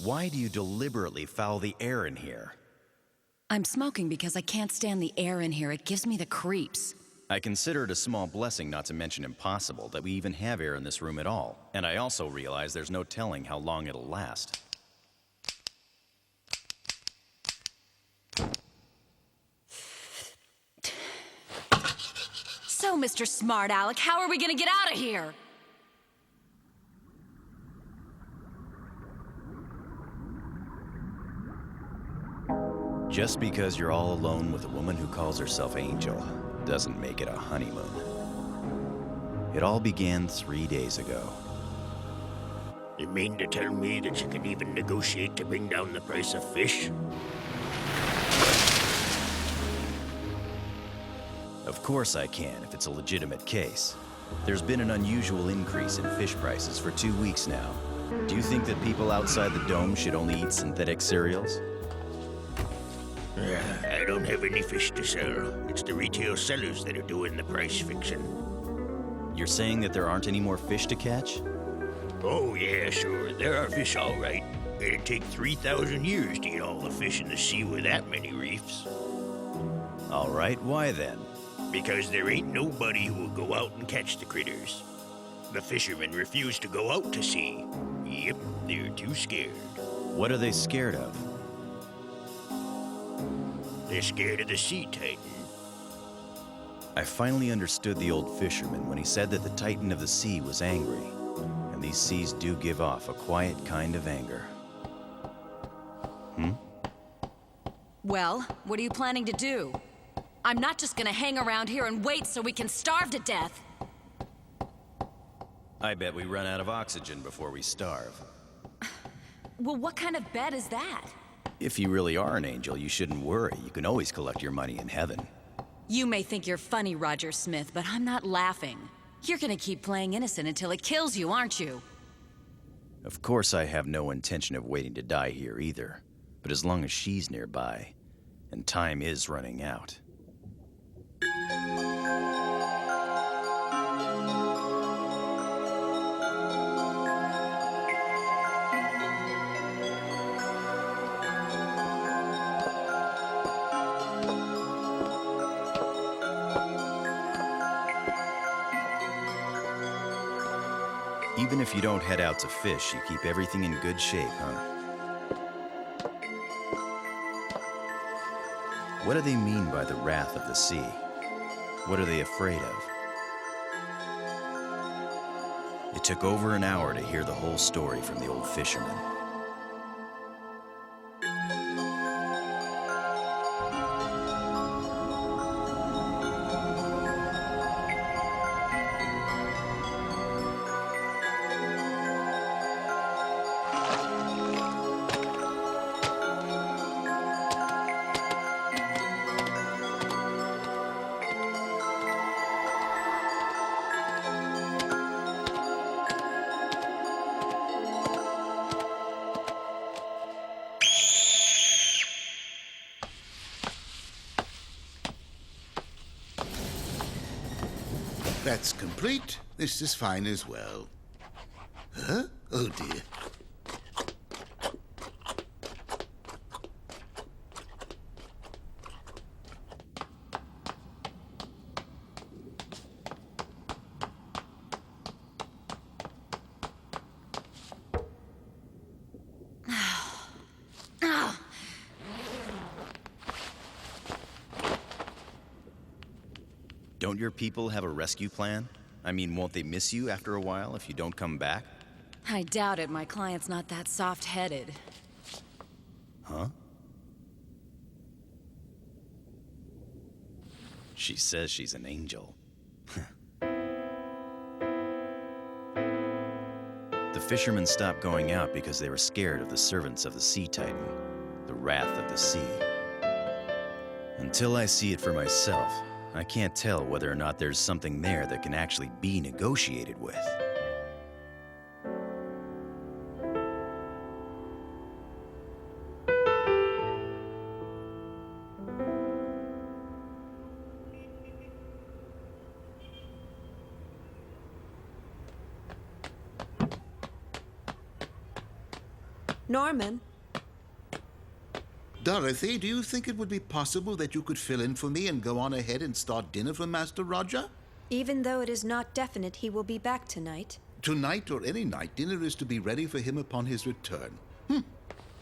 Why do you deliberately foul the air in here? I'm smoking because I can't stand the air in here. It gives me the creeps. I consider it a small blessing, not to mention impossible, that we even have air in this room at all. And I also realize there's no telling how long it'll last. So, Mr. Smart Alec, how are we gonna get out of here? Just because you're all alone with a woman who calls herself Angel doesn't make it a honeymoon. It all began 3 days ago. You mean to tell me that you can even negotiate to bring down the price of fish? Of course I can, if it's a legitimate case. There's been an unusual increase in fish prices for 2 weeks now. Do you think that people outside the dome should only eat synthetic cereals? I don't have any fish to sell. It's the retail sellers that are doing the price fixing. You're saying that there aren't any more fish to catch? Oh yeah, sure. There are fish all right. It'd take 3,000 years to eat all the fish in the sea with that many reefs. All right, why then? Because there ain't nobody who will go out and catch the critters. The fishermen refuse to go out to sea. Yep, they're too scared. What are they scared of? They're scared of the sea titan. I finally understood the old fisherman when he said that the Titan of the sea was angry. And these seas do give off a quiet kind of anger. Well, what are you planning to do? I'm not just gonna hang around here and wait so we can starve to death. I bet we run out of oxygen before we starve. Well, what kind of bet is that? If you really are an angel, you shouldn't worry. You can always collect your money in heaven. You may think you're funny, Roger Smith, but I'm not laughing. You're gonna keep playing innocent until it kills you, aren't you? Of course I have no intention of waiting to die here either. But as long as she's nearby, and time is running out. Even if you don't head out to fish, you keep everything in good shape, huh? What do they mean by the wrath of the sea? What are they afraid of? It took over an hour to hear the whole story from the old fisherman. That's complete. This is fine as well. Huh? Oh dear. Don't your people have a rescue plan? I mean, won't they miss you after a while if you don't come back? I doubt it. My client's not that soft-headed. Huh? She says she's an angel. The fishermen stopped going out because they were scared of the servants of the Sea Titan, the wrath of the sea. Until I see it for myself, I can't tell whether or not there's something there that can actually be negotiated with. Norman, Dorothy, do you think it would be possible that you could fill in for me and go on ahead and start dinner for Master Roger? even though it is not definite he will be back tonight, Tonight or any night, dinner is to be ready for him upon his return.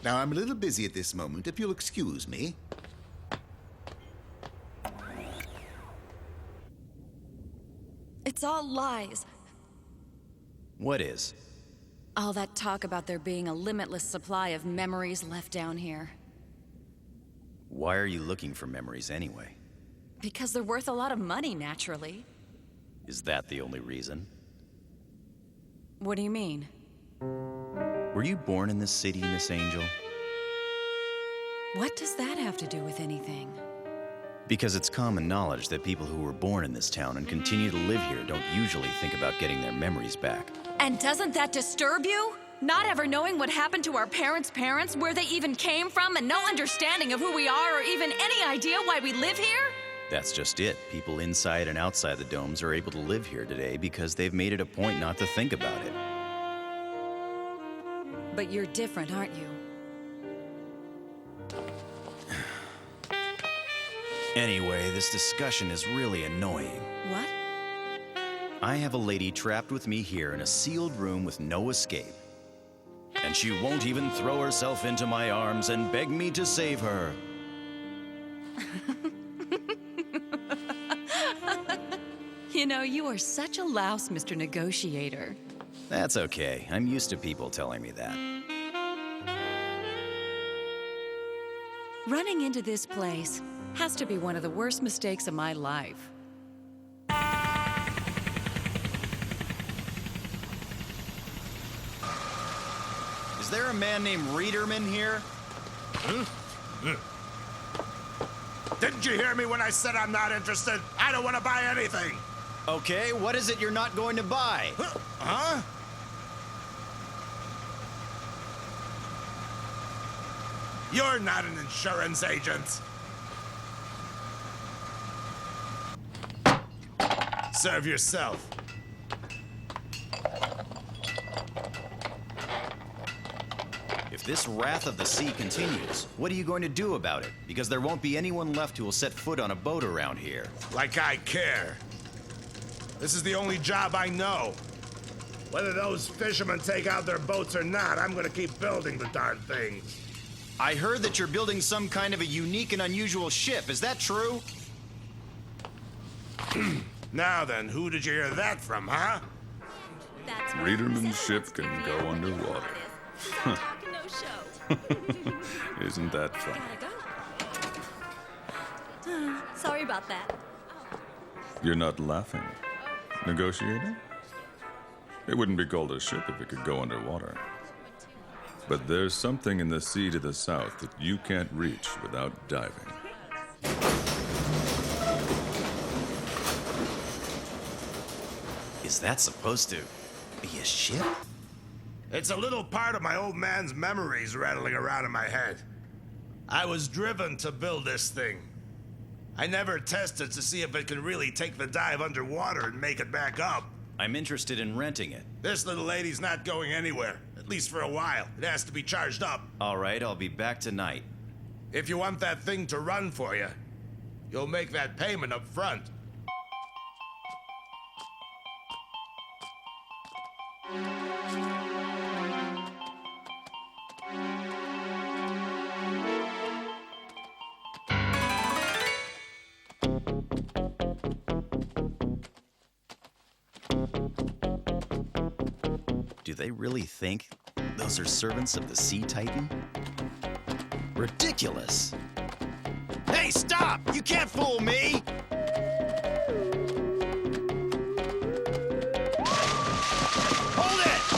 Now, I'm a little busy at this moment, if you'll excuse me. It's all lies. What is? All that talk about there being a limitless supply of memories left down here. Why are you looking for memories anyway? Because they're worth a lot of money, naturally. Is that the only reason? What do you mean? Were you born in this city, Miss Angel? What does that have to do with anything? Because it's common knowledge that people who were born in this town and continue to live here don't usually think about getting their memories back. And doesn't that disturb you? Not ever knowing what happened to our parents' parents, where they even came from, and no understanding of who we are or even any idea why we live here? That's just it. People inside and outside the domes are able to live here today because they've made it a point not to think about it. But you're different, aren't you? Anyway, this discussion is really annoying. What? I have a lady trapped with me here in a sealed room with no escape. And she won't even throw herself into my arms and beg me to save her. You know, you are such a louse, Mr. Negotiator. That's okay. I'm used to people telling me that. Running into this place has to be one of the worst mistakes of my life. Is there a man named Reederman here? Didn't you hear me when I said I'm not interested? I don't want to buy anything. Okay, what is it you're not going to buy? Huh? You're not an insurance agent. Serve yourself. If this wrath of the sea continues, what are you going to do about it? Because there won't be anyone left who will set foot on a boat around here. Like I care. This is the only job I know. Whether those fishermen take out their boats or not, I'm gonna keep building the darn things. I heard that you're building some kind of a unique and unusual ship. Is that true? Now then, who did you hear that from, huh? Reederman's ship can go underwater. Isn't that funny? Sorry about that. You're not laughing. Negotiator? It wouldn't be called a ship if it could go underwater. But there's something in the sea to the south that you can't reach without diving. Is that supposed to be a ship? It's a little part of my old man's memories rattling around in my head. I was driven to build this thing. I never tested to see if it could really take the dive underwater and make it back up. I'm interested in renting it. This little lady's not going anywhere, at least for a while. It has to be charged up. All right, I'll be back tonight. If you want that thing to run for you, you'll make that payment up front. Do they really think those are servants of the Sea Titan? Ridiculous! Hey, stop! You can't fool me! Hold it!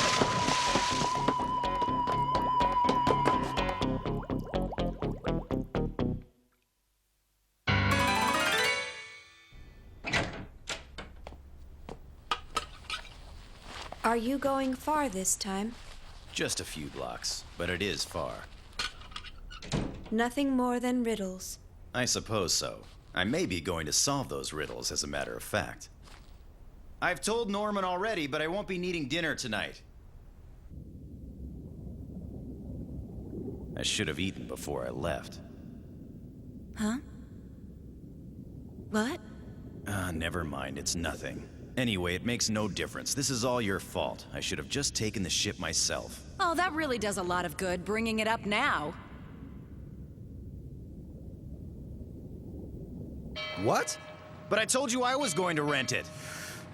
are you going far this time? Just a few blocks, but it is far. Nothing more than riddles. I suppose so. I may be going to solve those riddles, as a matter of fact. I've told Norman already, but I won't be needing dinner tonight. I should have eaten before I left. Huh? What? Never mind, it's nothing. Anyway, it makes no difference. This is all your fault. I should have just taken the ship myself. Oh, that really does a lot of good, bringing it up now. What? But I told you I was going to rent it.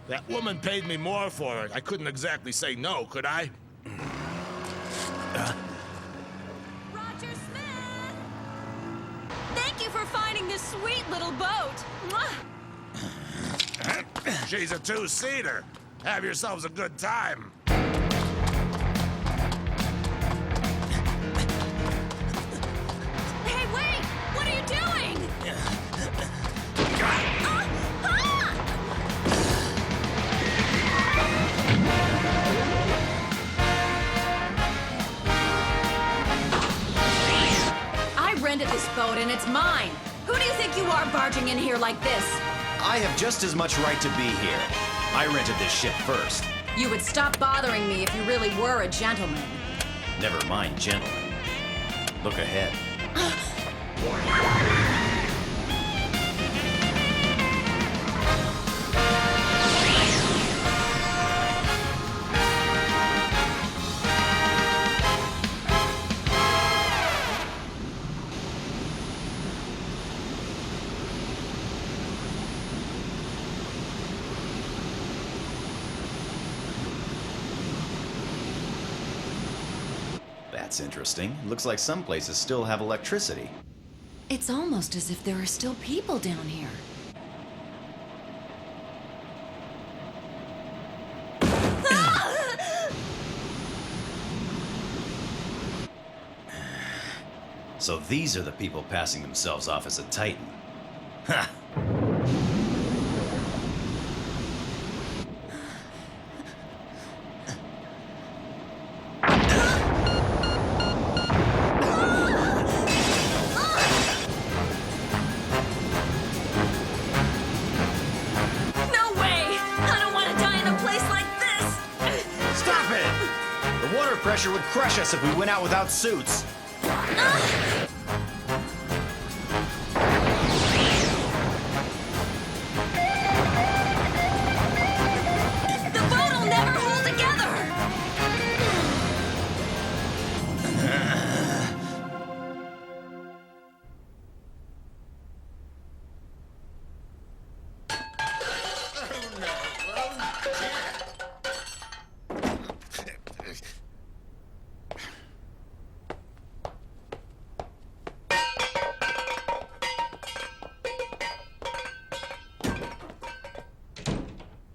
That woman paid me more for it. I couldn't exactly say no, could I? Roger Smith! Thank you for finding this sweet little boat. Mwah! She's a two-seater. Have yourselves a good time. Hey, wait! What are you doing? I rented this boat and it's mine. Who do you think you are barging in here like this? I have just as much right to be here. I rented this ship first. You would stop bothering me if you really were a gentleman. Never mind, gentlemen. Look ahead. That's interesting. Looks like some places still have electricity. It's almost as if there are still people down here. So these are the people passing themselves off as a Titan. Ha! Pressure would crush us if we went out without suits. The boat'll never hold together!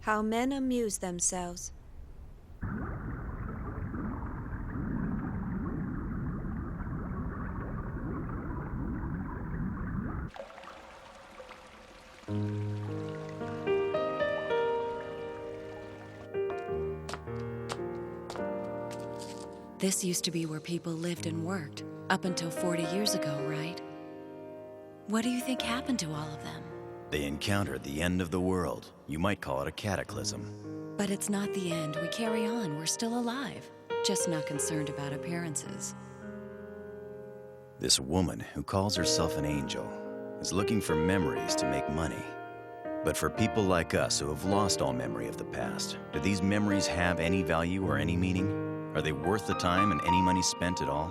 How men amuse themselves. This used to be where people lived and worked, up until 40 years ago, right? What do you think happened to all of them? They encountered the end of the world. You might call it a cataclysm. But it's not the end. We carry on. We're still alive. Just not concerned about appearances. This woman, who calls herself an angel, is looking for memories to make money. But for people like us who have lost all memory of the past, do these memories have any value or any meaning? Are they worth the time and any money spent at all?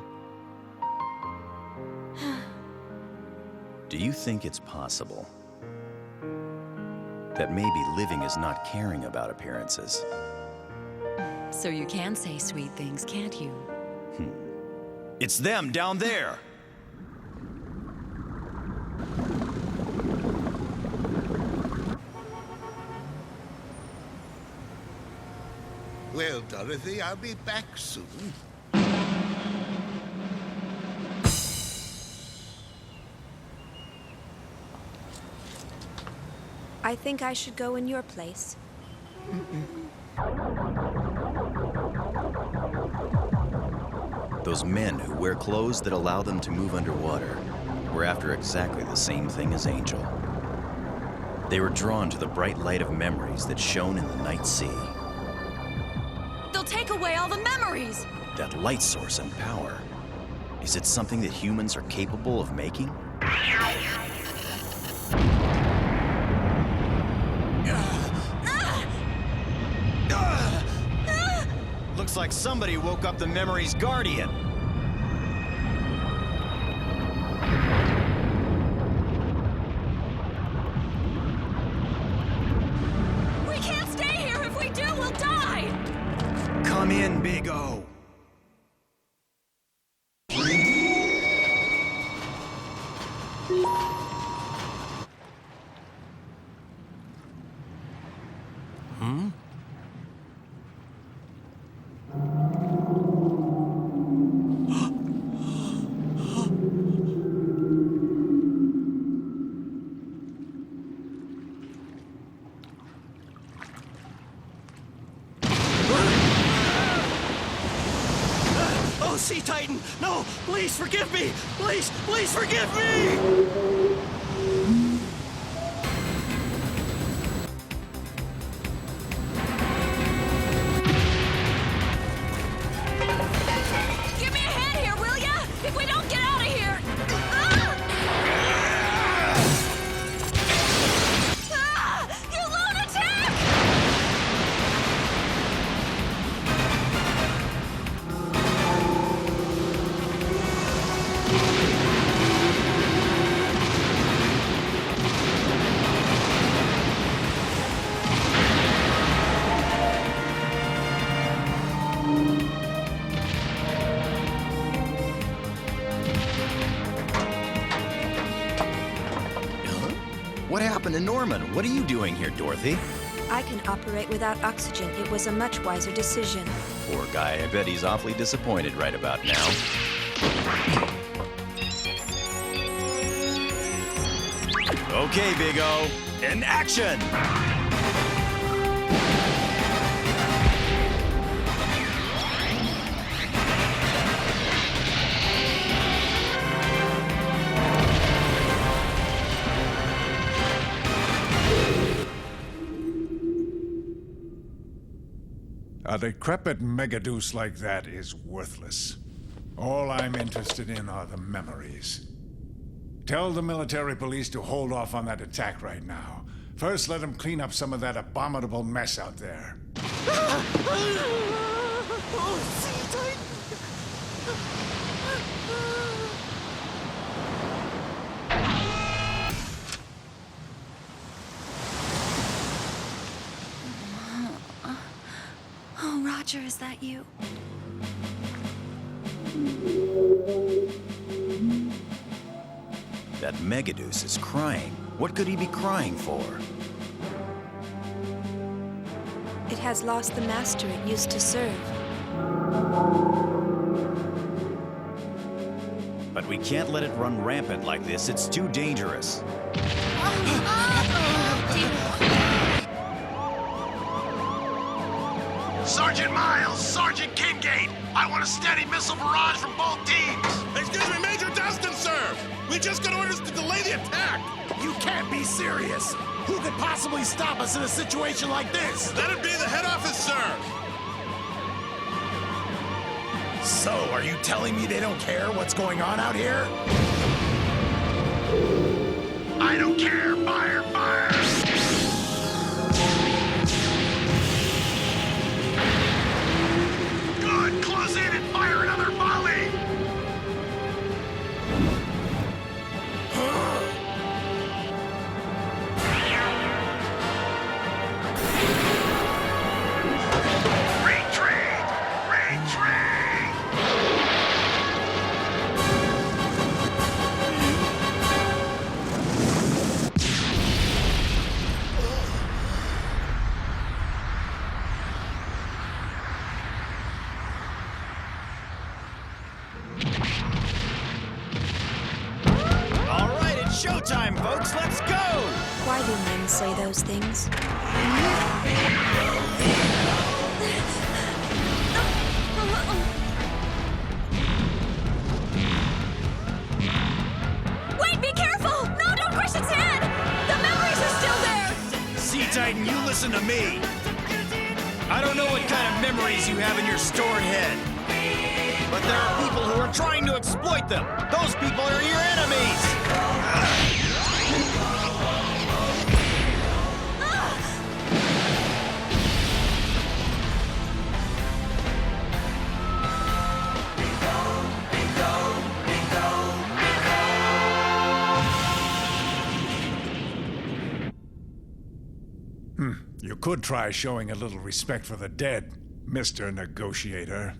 Do you think it's possible that maybe living is not caring about appearances? So you can say sweet things, can't you? It's them down there! Well, Dorothy, I'll be back soon. I think I should go in your place. Those men who wear clothes that allow them to move underwater were after exactly the same thing as Angel. They were drawn to the bright light of memories that shone in the night sea. They'll take away all the memories! That light source and power. Is it something that humans are capable of making? Looks like somebody woke up the memory's guardian. We can't stay here. If we do, we'll die. Come in, Big O. Oh, Sea Titan! No! Please forgive me! Please forgive me! Give me a hand here, will ya? If we don't get out of here. You lunatic! What happened to Norman? What are you doing here, Dorothy? I can operate without oxygen. It was a much wiser decision. Poor guy, I bet he's awfully disappointed right about now. Okay, Big O, in action! A decrepit Megaduce like that is worthless. All I'm interested in are the memories. Tell the military police to hold off on that attack right now. First, let them clean up some of that abominable mess out there. Oh, Sea Titan! Oh, Roger, is that you? That Megaduce is crying. What could he be crying for? It has lost the master it used to serve. But we can't let it run rampant like this. It's too dangerous. Sergeant Miles, Sergeant Kingate, I want a steady missile barrage from both teams. Excuse me, Major Dustin, sir! We just got orders to delay the attack! You can't be serious. Who could possibly stop us in a situation like this? That'd be the head office, sir! So, are you telling me they don't care what's going on out here? I don't care. Fire, fire! Good! Close in and fire another volley! Retreat! Retreat! All right, it's showtime, folks. Let's go! Why do men say those things? Wait, be careful! No, don't crush its head! The memories are still there! Sea Titan, you listen to me. I don't know what kind of memories you have in your stored head. But there are people who are trying to exploit them. Those people are your enemies. You could try showing a little respect for the dead, Mr. Negotiator.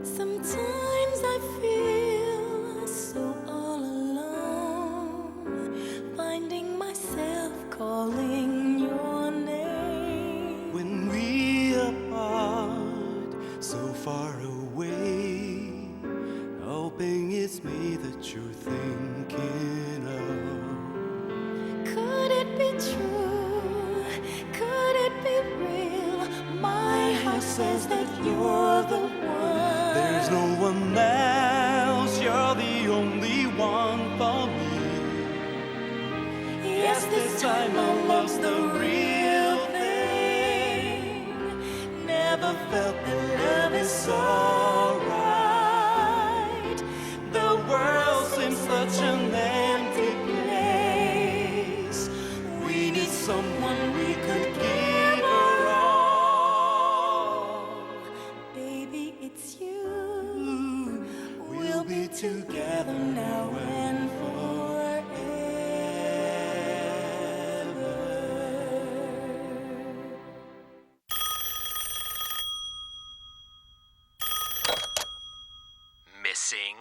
Sometimes I feel so all alone, finding myself calling your name. When we apart, so far away, hoping it's me that you're thinking of. Could it be true? Could it be real? My heart says that you're the one. There's no one else, you're the only one for me. Yes, this time our love's the real thing. Never felt that love is so right. The world seems such an empty place. We need someone we could give our all. Baby, it's you. We'll be together now and forever. Missing